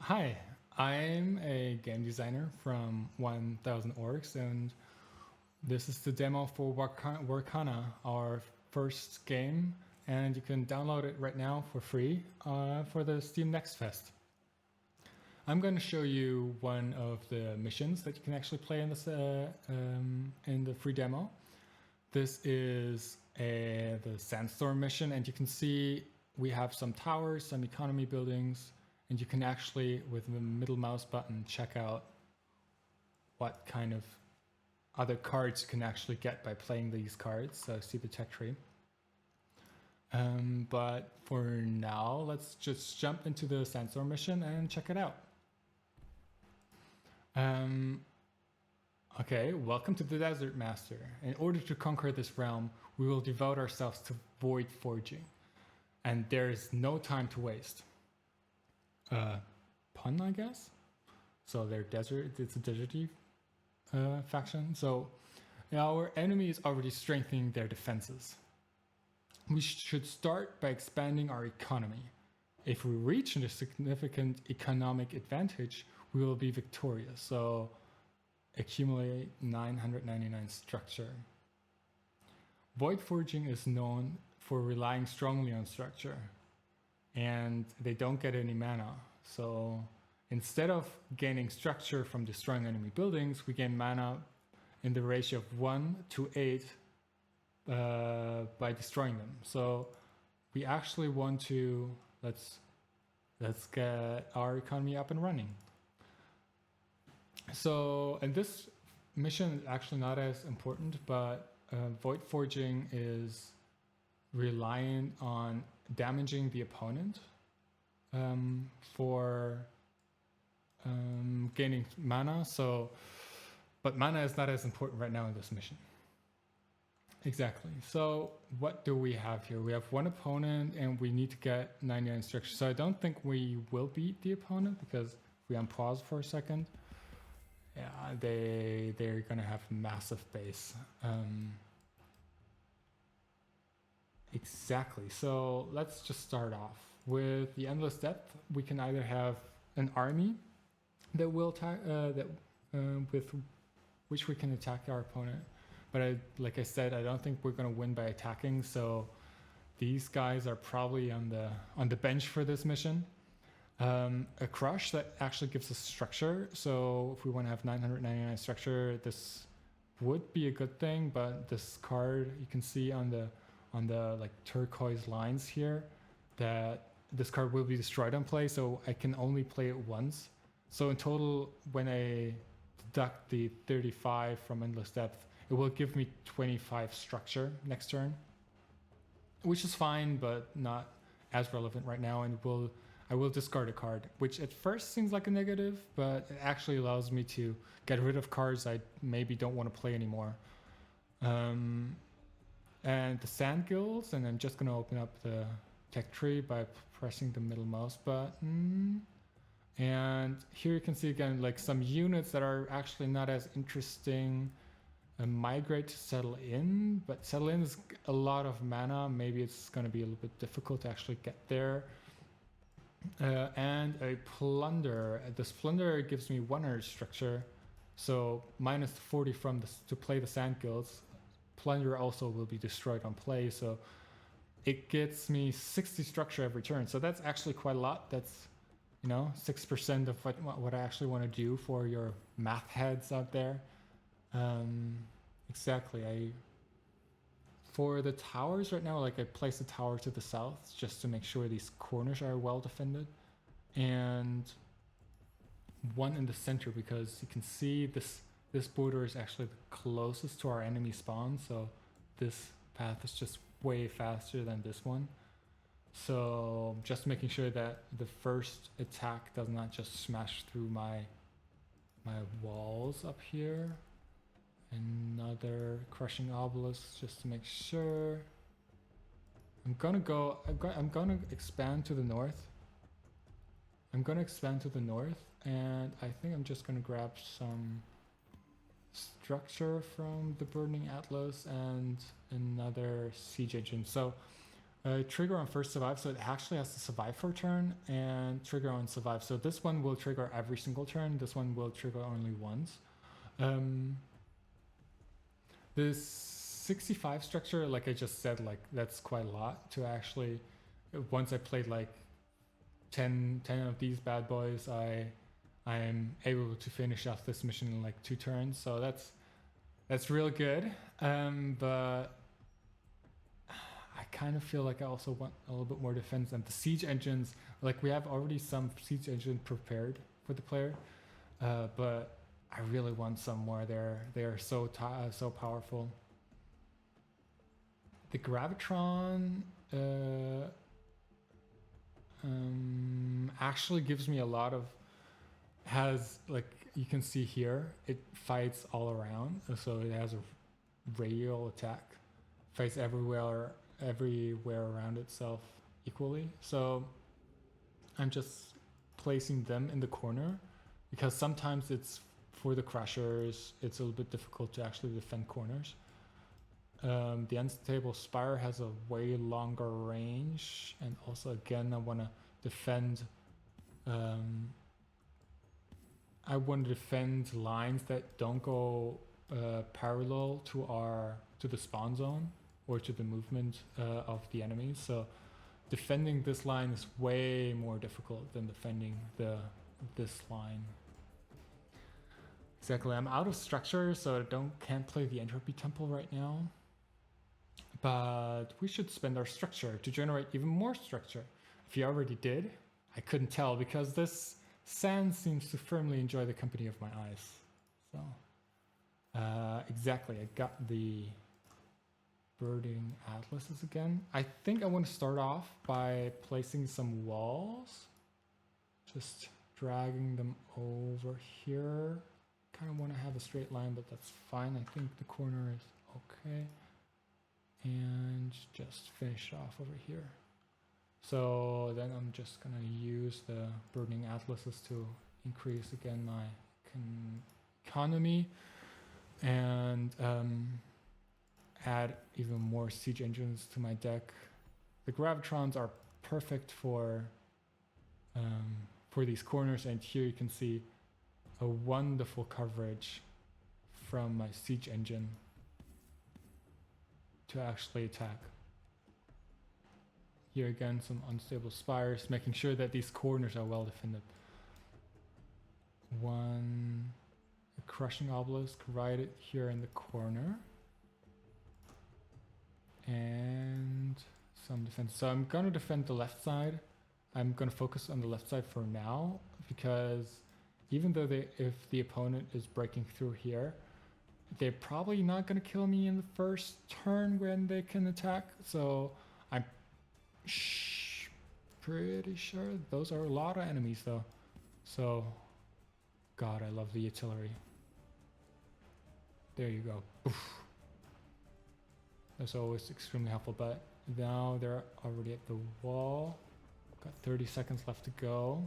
Hi, I'm a game designer from 1000 Orcs, and this is the demo for Warcana, our first game, and you can download it right now for free for the Steam Next Fest. I'm going to show you one of the missions that you can actually play in this in the free demo. This is the Sandstorm mission, and you can see we have some towers, some economy buildings, and you can actually, with the middle mouse button, check out what kind of other cards you can actually get by playing these cards. So see the tech tree. But for now, let's just jump into the Sandstorm mission and check it out. Okay, welcome to the Desert Master. In order to conquer this realm, we will devote ourselves to void forging. And there is no time to waste. Pun, I guess? So they're desert, it's a deserty faction. So our enemy is already strengthening their defenses. We should start by expanding our economy. If we reach a significant economic advantage, we will be victorious. So accumulate 999 structure. Void forging is known for relying strongly on structure, and they don't get any mana. So instead of gaining structure from destroying enemy buildings, we gain mana in the ratio of 1 to 8 by destroying them. So we actually want to let's get our economy up and running. So, and this mission is actually not as important, but void forging is reliant on damaging the opponent for gaining mana. So, but mana is not as important right now in this mission. Exactly. So what do we have here? We have one opponent and we need to get 99 structure. So I don't think we will beat the opponent, because if we unpause for a second, yeah, they're gonna have massive base. Exactly. So let's just start off with the endless depth. We can either have an army that will with which we can attack our opponent, but like I said, I don't think we're gonna win by attacking. So these guys are probably on the bench for this mission. A crush that actually gives us structure. So if we want to have 999 structure, this would be a good thing. But this card, you can see on the like turquoise lines here, that this card will be destroyed on play. So I can only play it once. So in total, when I deduct the 35 from endless depth, it will give me 25 structure next turn, which is fine, but not as relevant right now. And I will discard a card, which at first seems like a negative, but it actually allows me to get rid of cards I maybe don't want to play anymore. And the sand guilds, and I'm just going to open up the tech tree by pressing the middle mouse button. And here you can see again, like some units that are actually not as interesting. Migrate to settle in, but settle in is a lot of mana. Maybe it's going to be a little bit difficult to actually get there. And a plunder. This plunder gives me 100 structure, so minus 40 from this to play the sand guilds. Plunder also will be destroyed on play, so it gets me 60 structure every turn. So that's actually quite a lot. That's 6% of what I actually want to do for your math heads out there. Exactly. For the towers right now, like I place a tower to the south just to make sure these corners are well defended, and one in the center, because you can see this border is actually the closest to our enemy spawn. So this path is just way faster than this one. So just making sure that the first attack does not just smash through my walls up here. Another crushing obelisk just to make sure. I'm gonna expand to the north. And I think I'm just gonna grab some structure from the Burning Atlas and another siege engine. So Trigger on first survive, so it actually has to survive for a turn, and trigger on survive. So this one will trigger every single turn. This one will trigger only once. This 65 structure, like I just said, like that's quite a lot to actually. Once I played like 10 of these bad boys, I am able to finish off this mission in like 2 turns. So that's real good. But I kind of feel like I also want a little bit more defense, and the siege engines, like we have already some siege engine prepared for the player, but I really want some more there. They are so powerful. The Gravitron actually gives me a lot of, has, like you can see here, it fights all around, so it has a radial attack, fights everywhere around itself equally. So I'm just placing them in the corner because sometimes it's for the crushers, it's a little bit difficult to actually defend corners. The unstable spire has a way longer range, and also again I want to defend lines that don't go parallel to the spawn zone or to the movement of the enemies. So defending this line is way more difficult than defending this line. Exactly, I'm out of structure, so I can't play the entropy temple right now. But we should spend our structure to generate even more structure. If you already did, I couldn't tell because this sand seems to firmly enjoy the company of my eyes. So, exactly, I got the birding atlases again. I think I want to start off by placing some walls. Just dragging them over here. Kind of want to have a straight line, but that's fine. I think the corner is okay. And just finish off over here. So then I'm just gonna use the burning atlases to increase again my economy and add even more siege engines to my deck. The gravitrons are perfect for these corners, and here you can see a wonderful coverage from my siege engine to actually attack. Here again, some unstable spires, making sure that these corners are well defended. A crushing obelisk right here in the corner. And some defense. So I'm gonna defend the left side. I'm gonna focus on the left side for now, because even though if the opponent is breaking through here, they're probably not going to kill me in the first turn when they can attack. So I'm pretty sure those are a lot of enemies though. So, God, I love the artillery. There you go. Oof. That's always extremely helpful, but now they're already at the wall. Got 30 seconds left to go.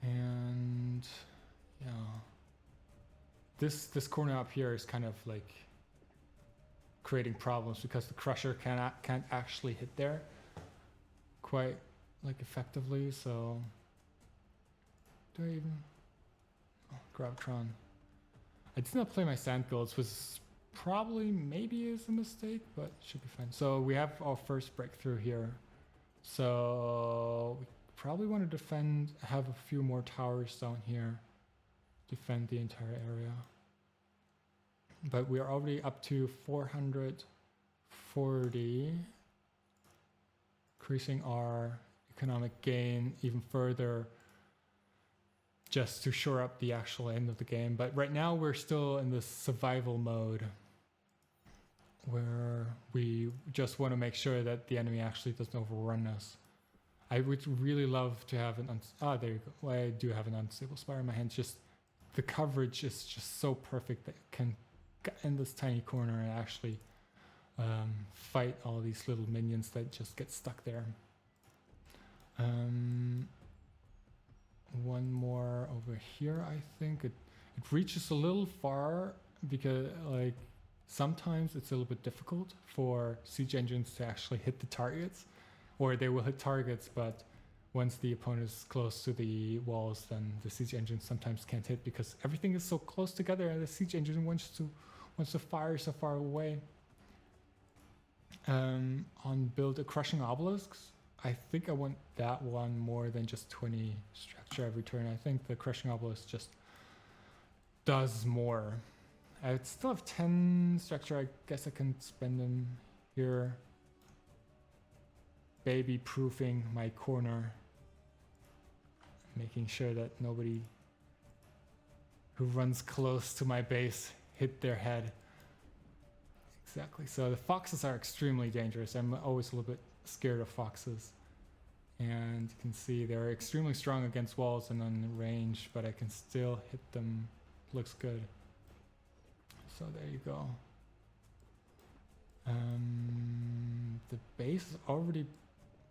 And yeah. This corner up here is kind of like creating problems because the crusher can't actually hit there quite like effectively. So do I even Gravitron? I did not play my sand guilds, which probably maybe is a mistake, but it should be fine. So we have our first breakthrough here. So we probably want to have a few more towers down here. Defend the entire area. But we are already up to 440, increasing our economic gain even further just to shore up the actual end of the game. But right now we're still in this survival mode where we just want to make sure that the enemy actually doesn't overrun us. I would really love to have there you go. Well, I do have an unstable spire in my hand. Just the coverage is just so perfect that it can get in this tiny corner and actually fight all these little minions that just get stuck there. One more over here, I think. It reaches a little far because like sometimes it's a little bit difficult for siege engines to actually hit the targets, or they will hit targets, but once the opponent is close to the walls, then the siege engine sometimes can't hit because everything is so close together and the siege engine wants to fire so far away. On build a crushing obelisks, I think I want that one more than just 20 structure every turn. I think the crushing obelisk just does more. I still have 10 structure. I guess I can spend them here. Baby proofing my corner. Making sure that nobody who runs close to my base hit their head. Exactly. So the foxes are extremely dangerous. I'm always a little bit scared of foxes. And you can see they're extremely strong against walls and on range, but I can still hit them. Looks good. So there you go. The base is already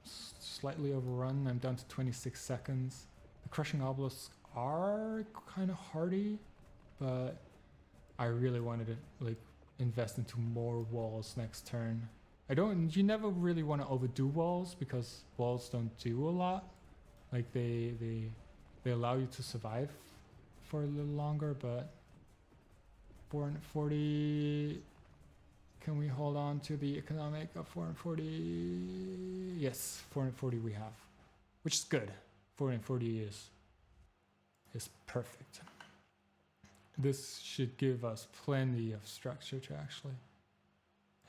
slightly overrun. I'm down to 26 seconds. The crushing obelisks are kind of hardy, but I really wanted to like invest into more walls next turn. You never really want to overdo walls because walls don't do a lot. Like they allow you to survive for a little longer, but 440. Can we hold on to the economic of 440? Yes, 440 we have, which is good. 440 is perfect. This should give us plenty of structure to actually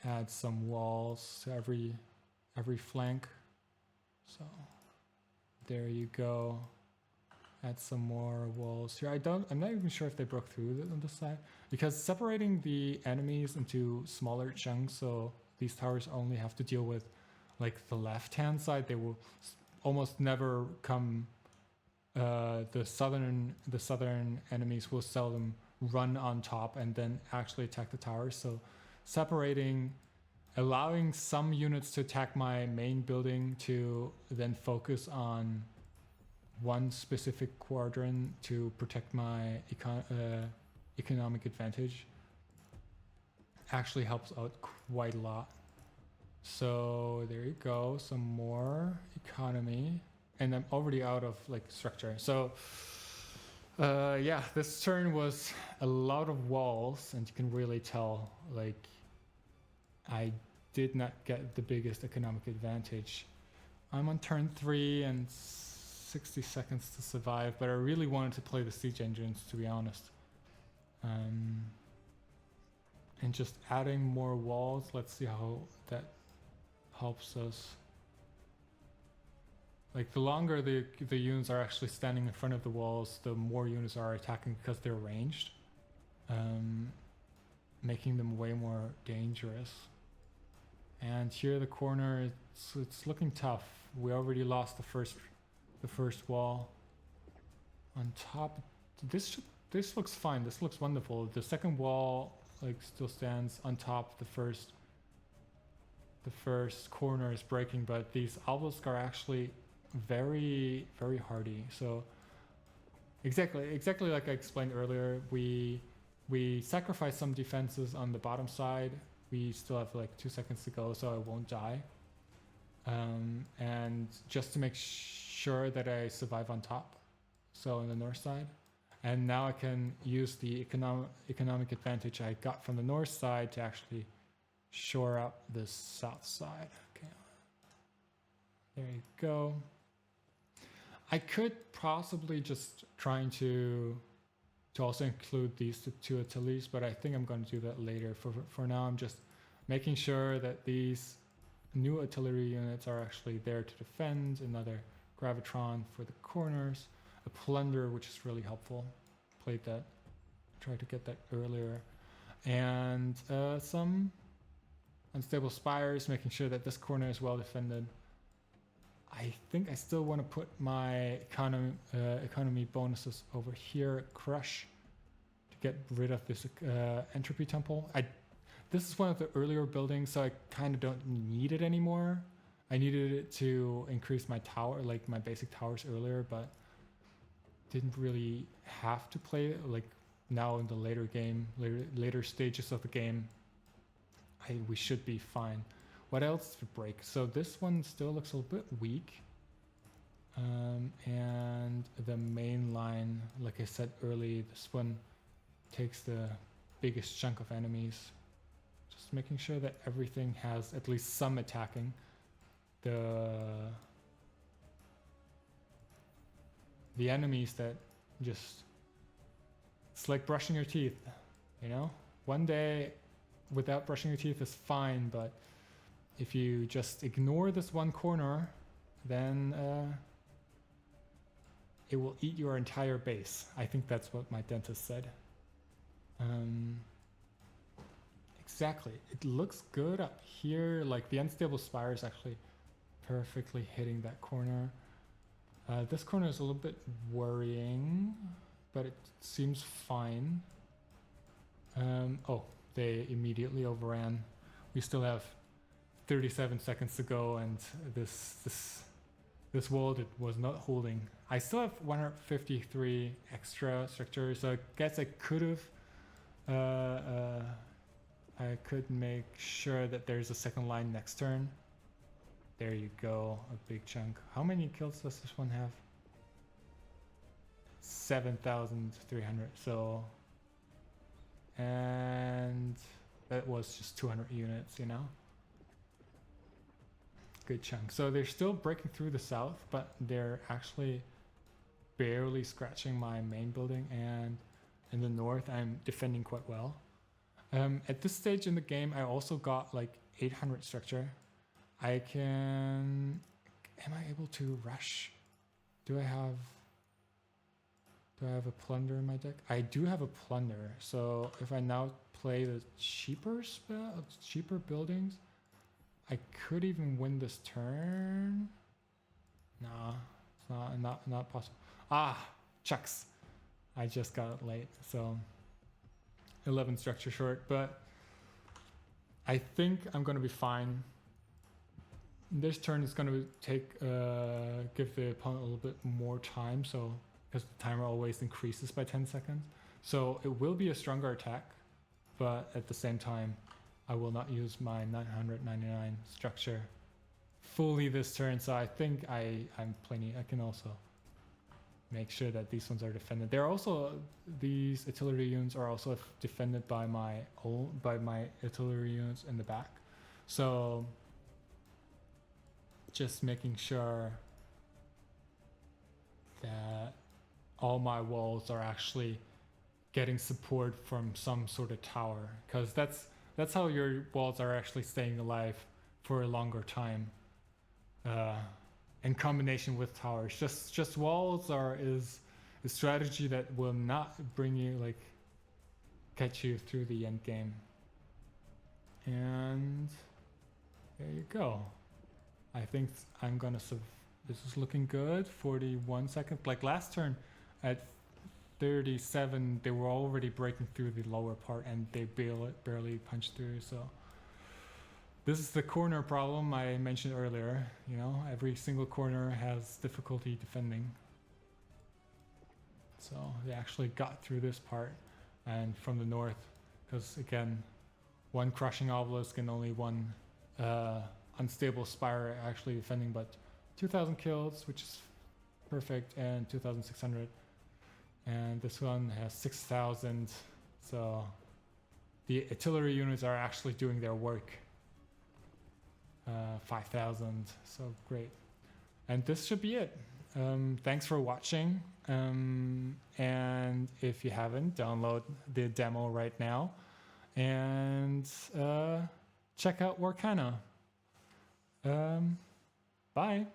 add some walls to every flank. So there you go. Add some more walls here. I'm not even sure if they broke through on this side because separating the enemies into smaller chunks, so these towers only have to deal with like the left-hand side. They will almost never come. The southern enemies will seldom run on top and then actually attack the towers. So allowing some units to attack my main building to then focus on one specific quadrant to protect my economic advantage actually helps out quite a lot. So there you go, some more economy, and I'm already out of like structure. So yeah, this turn was a lot of walls, and you can really tell like I did not get the biggest economic advantage. I'm on turn 3 and 60 seconds to survive, but I really wanted to play the siege engines, to be honest. And just adding more walls, let's see how that helps us. Like the longer the units are actually standing in front of the walls, the more units are attacking because they're ranged, making them way more dangerous. And here the corner, it's looking tough. We already lost the first wall. On top, this looks fine. This looks wonderful. The second wall like still stands on top. The first corner is breaking, but these obelisks are actually very, very hardy. So exactly like I explained earlier, we sacrifice some defenses on the bottom side. We still have like 2 seconds to go, so I won't die. And just to make sure that I survive on top, so on the north side. And now I can use the economic advantage I got from the north side to actually shore up the south side. Okay, there you go. I could possibly just trying to also include these two artilleries, but I think I'm going to do that later. For now, I'm just making sure that these new artillery units are actually there to defend. Another gravitron for the corners, a plunder, which is really helpful. Played that, tried to get that earlier, and some unstable spires, making sure that this corner is well defended. I think I still want to put my economy bonuses over here, crush, to get rid of this entropy temple. This is one of the earlier buildings, so I kind of don't need it anymore. I needed it to increase my tower, like my basic towers earlier, but didn't really have to play it. Like now in the later stages of the game, we should be fine. What else to break? So this one still looks a little bit weak. And the main line, like I said early, this one takes the biggest chunk of enemies. Just making sure that everything has at least some attacking. The enemies that just, it's like brushing your teeth, you know? One day without brushing your teeth is fine, but if you just ignore this one corner, then it will eat your entire base. I think that's what my dentist said. Exactly. It looks good up here. Like the unstable spire is actually perfectly hitting that corner. This corner is a little bit worrying, but it seems fine. Oh, they immediately overran. We still have 37 seconds to go, and this wall that was not holding. I still have 153 extra structures, so I guess I could have I could make sure that there's a second line next turn. There you go, a big chunk. How many kills does this one have? 7,300. So, and that was just 200 units, you know? Good chunk. So they're still breaking through the south, but they're actually barely scratching my main building, and in the north I'm defending quite well. At this stage in the game I also got like 800 structure. Am I able to rush? Do I have a plunder in my deck? I do have a plunder, so if I now play the cheaper buildings, I could even win this turn. Nah, it's not possible. Ah, chucks. I just got it late, so 11 structure short, but I think I'm gonna be fine. This turn is gonna give the opponent a little bit more time, so because the timer always increases by 10 seconds. So it will be a stronger attack, but at the same time, I will not use my 999 structure fully this turn, so I think I'm plenty. I can also make sure that these ones are defended. These artillery units are also defended by my artillery units in the back. So just making sure that all my walls are actually getting support from some sort of tower, because that's how your walls are actually staying alive for a longer time, in combination with towers. Just walls is a strategy that will not bring you, like, catch you through the end game. And there you go. I think I'm gonna this is looking good. 41 seconds. Like last turn at 37, they were already breaking through the lower part and they barely punched through. So this is the corner problem I mentioned earlier. You know, every single corner has difficulty defending. So they actually got through this part, and from the north, because again, one crushing obelisk and only one unstable spire actually defending, but 2,000 kills, which is perfect, and 2,600. And this one has 6,000. So the artillery units are actually doing their work. 5,000. So great. And this should be it. Thanks for watching. And if you haven't, download the demo right now. And check out WARCANA. Bye.